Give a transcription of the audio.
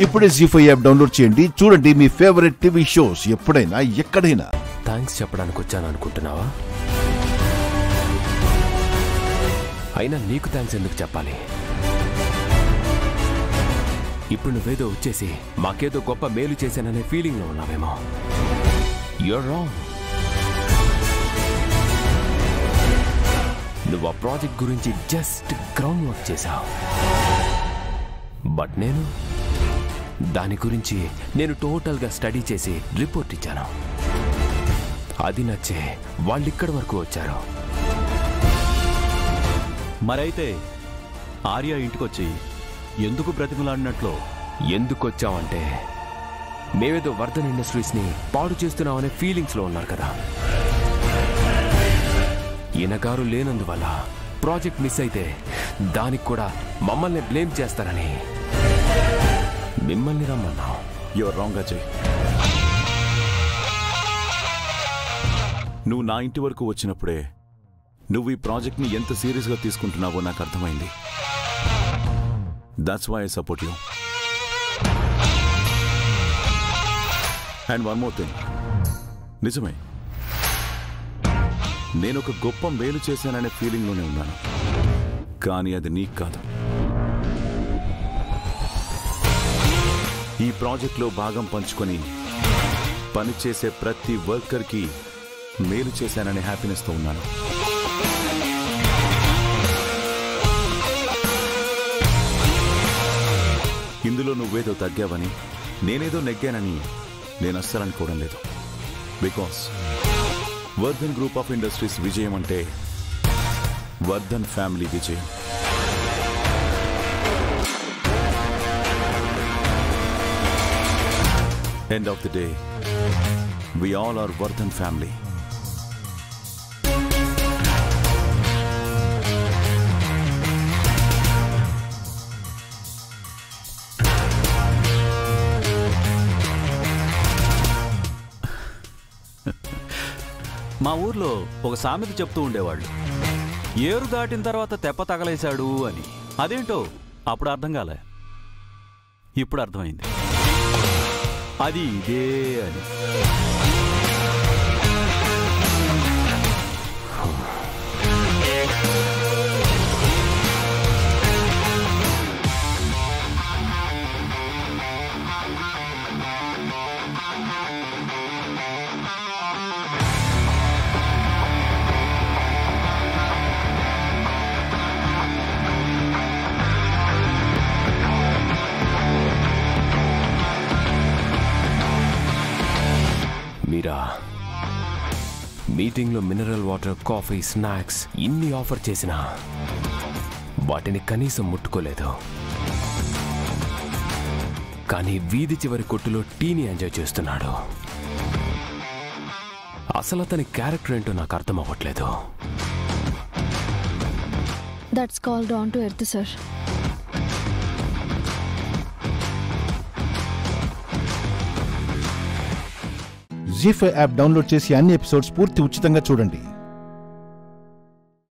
ఇప్పుడే జీ5 app download చేయండి. చూడండి మీ ఫేవరెట్ టీవీ షోస్ ఎప్పుడైనా ఎక్కడైనా. థ్యాంక్స్ చెప్పడానికి వచ్చాను అనుకుంటున్నావా? అయినా నీకు థ్యాంక్స్ ఎందుకు చెప్పాలి? ఇప్పుడు నువ్వేదో వచ్చేసి మాకేదో గొప్ప మేలు చేశాననే ఫీలింగ్లో ఉన్నావేమో. You're wrong. నువ్వు ఆ ప్రాజెక్ట్ గురించి జస్ట్ గ్రౌండ్ వర్క్ చేశావు. బట్ నేను దాని గురించి టోటల్గా స్టడీ చేసి రిపోర్ట్ ఇచ్చాను. అది నచ్చే వాళ్ళు ఇక్కడి వరకు వచ్చారు. మరైతే ఆర్య ఇంటికొచ్చి ఎందుకు బ్రతిమలాడినట్లు? ఎందుకు వచ్చావంటే మేమేదో వర్ధన్ ఇండస్ట్రీస్ని పాడు చేస్తున్నామనే ఫీలింగ్స్లో ఉన్నారు కదా. ఈయనగారు లేనందువల్ల ప్రాజెక్ట్ మిస్ అయితే దానికి కూడా మమ్మల్ని బ్లేమ్ చేస్తారని మిమ్మల్ని రమ్మన్నావు. Your wrong Ajay. నువ్వు నా ఇంటి వరకు వచ్చినప్పుడే నువ్వు ఈ ప్రాజెక్ట్ని ఎంత సీరియస్గా తీసుకుంటున్నావో నాకు అర్థమైంది. That's why I support you. And one more thing, నిజమే, నేను ఒక గొప్ప మేలు చేశాననే ఫీలింగ్లోనే ఉన్నాను. కానీ అది నీకు కాదు. ఈ ప్రాజెక్ట్లో భాగం పంచుకొని పనిచేసే ప్రతి వర్కర్కి మేలు చేశాననే హ్యాపీనెస్తో ఉన్నాను. ఇందులో నువ్వేదో తగ్గావని, నేనేదో నెగ్గానని నేను అస్సలు అనుకోవడం లేదు. Because Vardhan group of industries విజయం అంటే వర్ధన్ ఫ్యామిలీ విజయం. End of the day, we all are Vardhan family. మా ఊర్లో ఒక సామెత చెప్తూ ఉండేవాళ్ళు, ఏరు దాటిన తర్వాత తెప్ప తగలేశాడు అని. అదేంటో అప్పుడు అర్థం కాలే, ఇప్పుడు అర్థమైంది. అది ఇదే అని. మీరా మీటింగ్లో మినరల్ వాటర్, కాఫీ, స్నాక్స్ ఇన్ని ఆఫర్ చేసినా వాటిని కనీసం ముట్టుకోలేదు. కానీ వీధి చివరి కొట్టులో టీని ఎంజాయ్ చేస్తున్నాడు. అసలు అతని క్యారెక్టర్ ఏంటో నాకు అర్థం అవ్వట్లేదు. That's called down to earth sir. ZEE5 app download చేసి అన్ని ఎపిసోడ్స్ పూర్తి ఉచితంగా చూడండి.